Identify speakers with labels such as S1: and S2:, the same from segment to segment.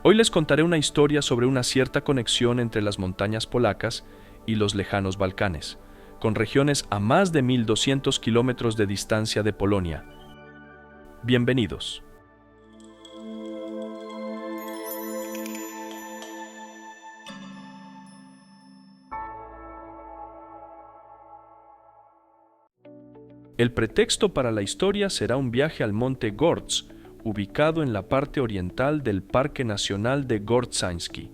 S1: Hoy les contaré una historia sobre una cierta conexión entre las montañas polacas y los lejanos Balcanes, con regiones a más de 1200 kilómetros de distancia de Polonia. Bienvenidos. El pretexto para la historia será un viaje al monte Gorz, ubicado en la parte oriental del Parque Nacional de Gorzański.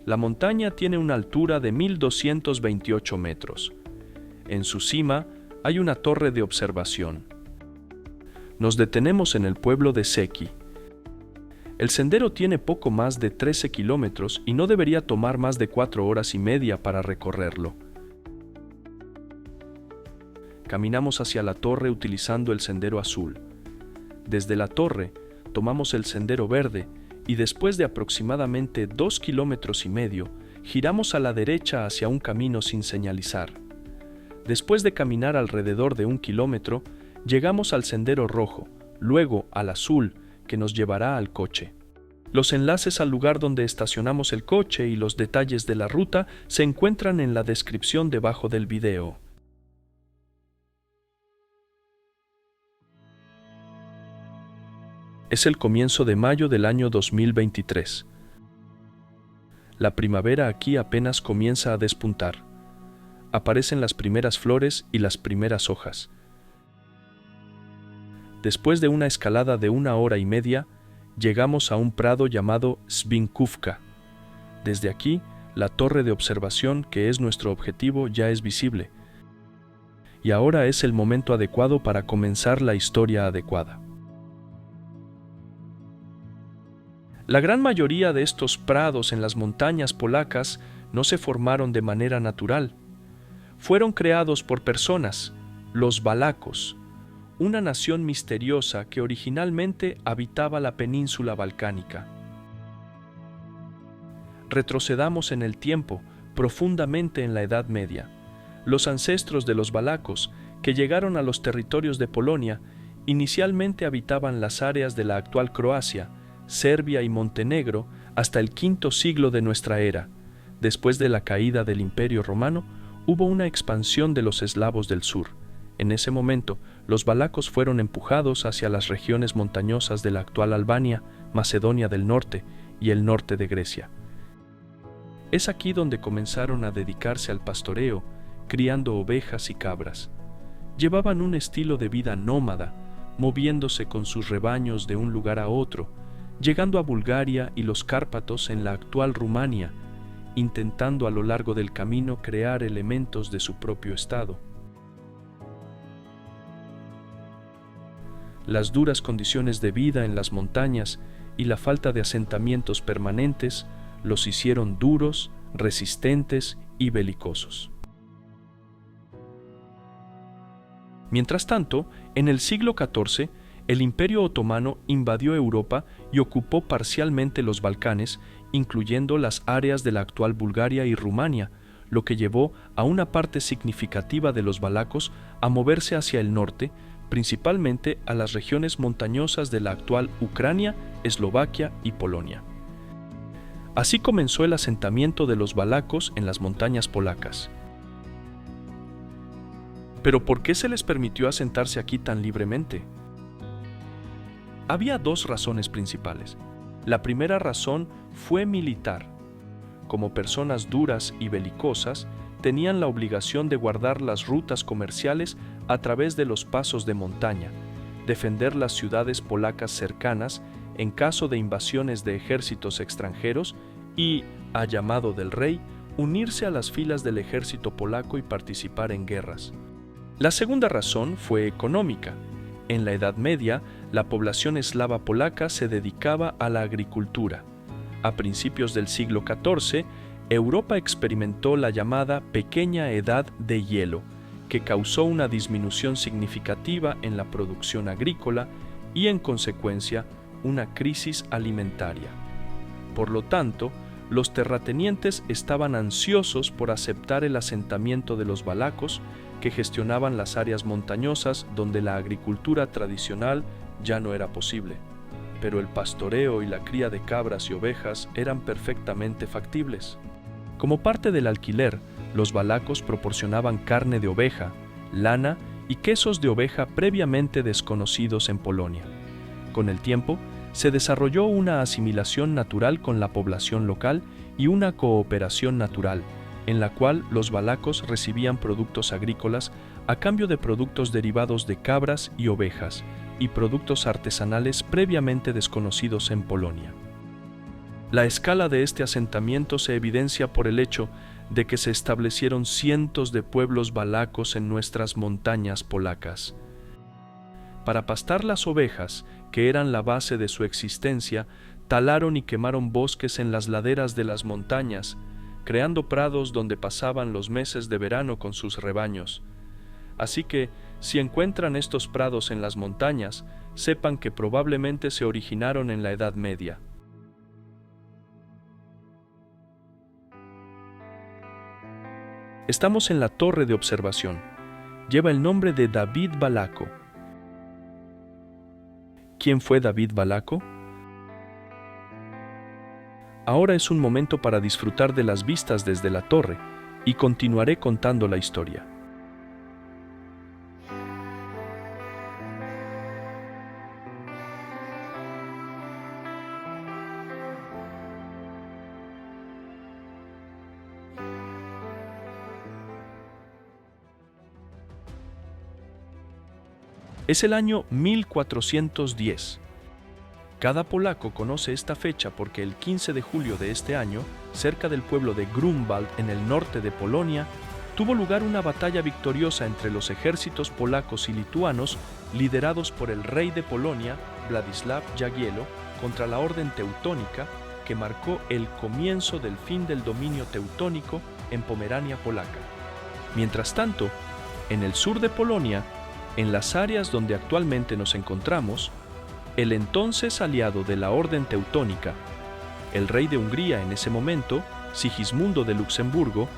S1: La montaña tiene una altura de 1228 metros. En su cima hay una torre de observación. Nos detenemos en el pueblo de Seki. El sendero tiene poco más de 13 kilómetros y no debería tomar más de 4 horas y media para recorrerlo. Caminamos hacia la torre utilizando el sendero azul. Desde la torre, tomamos el sendero verde y después de aproximadamente 2,5 kilómetros, giramos a la derecha hacia un camino sin señalizar. Después de caminar alrededor de 1 kilómetro, llegamos al sendero rojo, luego al azul, que nos llevará al coche. Los enlaces al lugar donde estacionamos el coche y los detalles de la ruta se encuentran en la descripción debajo del video. Es el comienzo de mayo del año 2023. La primavera aquí apenas comienza a despuntar. Aparecen las primeras flores y las primeras hojas. Después de una escalada de 1 hora y media, llegamos a un prado llamado Svinkówka. Desde aquí, la torre de observación, que es nuestro objetivo, ya es visible. Y ahora es el momento adecuado para comenzar la historia adecuada. La gran mayoría de estos prados en las montañas polacas no se formaron de manera natural. Fueron creados por personas, los valacos, una nación misteriosa que originalmente habitaba la península balcánica. Retrocedamos en el tiempo, profundamente en la Edad Media. Los ancestros de los valacos, que llegaron a los territorios de Polonia, inicialmente habitaban las áreas de la actual Croacia, Serbia y Montenegro hasta el V siglo de nuestra era. Después de la caída del Imperio Romano, hubo una expansión de los eslavos del sur. En ese momento, los valacos fueron empujados hacia las regiones montañosas de la actual Albania, Macedonia del Norte y el norte de Grecia. Es aquí donde comenzaron a dedicarse al pastoreo, criando ovejas y cabras. Llevaban un estilo de vida nómada, moviéndose con sus rebaños de un lugar a otro, llegando a Bulgaria y los Cárpatos en la actual Rumania, intentando a lo largo del camino crear elementos de su propio estado. Las duras condiciones de vida en las montañas y la falta de asentamientos permanentes los hicieron duros, resistentes y belicosos. Mientras tanto, en el siglo XIV, el Imperio Otomano invadió Europa y ocupó parcialmente los Balcanes, incluyendo las áreas de la actual Bulgaria y Rumania, lo que llevó a una parte significativa de los valacos a moverse hacia el norte, principalmente a las regiones montañosas de la actual Ucrania, Eslovaquia y Polonia. Así comenzó el asentamiento de los valacos en las montañas polacas. ¿Pero por qué se les permitió asentarse aquí tan libremente? Había dos razones principales. La primera razón fue militar. Como personas duras y belicosas, tenían la obligación de guardar las rutas comerciales a través de los pasos de montaña, defender las ciudades polacas cercanas en caso de invasiones de ejércitos extranjeros y, a llamado del rey, unirse a las filas del ejército polaco y participar en guerras. La segunda razón fue económica. En la Edad Media, la población eslava polaca se dedicaba a la agricultura. A principios del siglo XIV, Europa experimentó la llamada Pequeña Edad de Hielo, que causó una disminución significativa en la producción agrícola y, en consecuencia, una crisis alimentaria. Por lo tanto, los terratenientes estaban ansiosos por aceptar el asentamiento de los valacos, que gestionaban las áreas montañosas donde la agricultura tradicional ya no era posible. pero el pastoreo y la cría de cabras y ovejas eran perfectamente factibles. Como parte del alquiler, los valacos proporcionaban carne de oveja, lana y quesos de oveja previamente desconocidos en Polonia. Con el tiempo, se desarrolló una asimilación natural con la población local y una cooperación natural, en la cual los valacos recibían productos agrícolas a cambio de productos derivados de cabras y ovejas, y productos artesanales previamente desconocidos en Polonia. La escala de este asentamiento se evidencia por el hecho de que se establecieron cientos de pueblos valacos en nuestras montañas polacas. Para pastar las ovejas, que eran la base de su existencia, talaron y quemaron bosques en las laderas de las montañas, creando prados donde pasaban los meses de verano con sus rebaños. Así que, si encuentran estos prados en las montañas, sepan que probablemente se originaron en la Edad Media. Estamos en la torre de observación. Lleva el nombre de David Valaco. ¿Quién fue David Valaco? Ahora es un momento para disfrutar de las vistas desde la torre y continuaré contando la historia. Es el año 1410. Cada polaco conoce esta fecha porque el 15 de julio de este año, cerca del pueblo de Grunwald en el norte de Polonia, tuvo lugar una batalla victoriosa entre los ejércitos polacos y lituanos liderados por el rey de Polonia, Władysław Jagiello, contra la orden teutónica que marcó el comienzo del fin del dominio teutónico en Pomerania polaca. Mientras tanto, en el sur de Polonia, en las áreas donde actualmente nos encontramos, el entonces aliado de la Orden Teutónica, el rey de Hungría en ese momento, Sigismundo de Luxemburgo,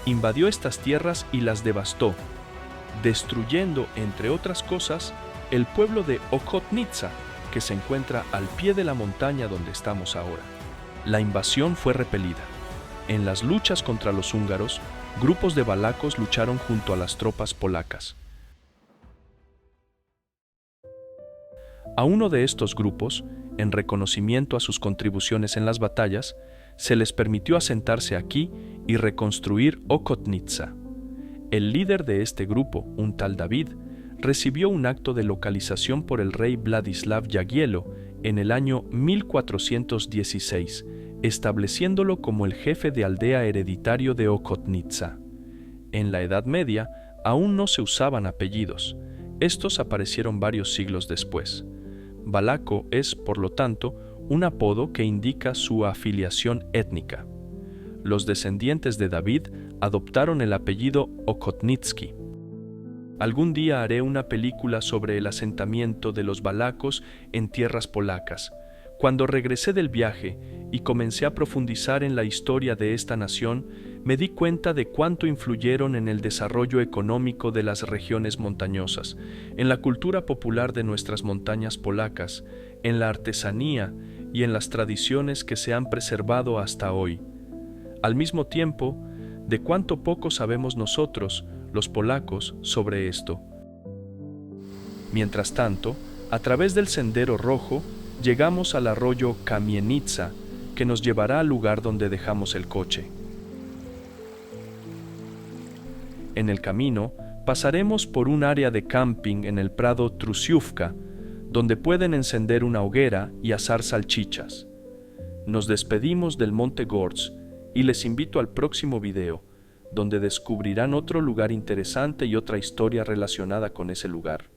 S1: invadió estas tierras y las devastó, destruyendo, entre otras cosas, el pueblo de Ochotnica, que se encuentra al pie de la montaña donde estamos ahora. La invasión fue repelida. En las luchas contra los húngaros, grupos de valacos lucharon junto a las tropas polacas. A uno de estos grupos, en reconocimiento a sus contribuciones en las batallas, se les permitió asentarse aquí y reconstruir Ochotnica. El líder de este grupo, un tal David, recibió un acto de localización por el rey Władysław Jagiello en el año 1416, estableciéndolo como el jefe de aldea hereditario de Ochotnica. En la Edad Media aún no se usaban apellidos. Estos aparecieron varios siglos después. Valaco es, por lo tanto, un apodo que indica su afiliación étnica. Los descendientes de David adoptaron el apellido Ochotnicki. Algún día haré una película sobre el asentamiento de los valacos en tierras polacas. Cuando regresé del viaje y comencé a profundizar en la historia de esta nación, me di cuenta de cuánto influyeron en el desarrollo económico de las regiones montañosas, en la cultura popular de nuestras montañas polacas, en la artesanía y en las tradiciones que se han preservado hasta hoy. Al mismo tiempo, de cuánto poco sabemos nosotros, los polacos, sobre esto. Mientras tanto, a través del Sendero Rojo, llegamos al arroyo Kamienica, que nos llevará al lugar donde dejamos el coche. En el camino, pasaremos por un área de camping en el prado Trusiówka, donde pueden encender una hoguera y asar salchichas. Nos despedimos del Monte Gorz y les invito al próximo video, donde descubrirán otro lugar interesante y otra historia relacionada con ese lugar.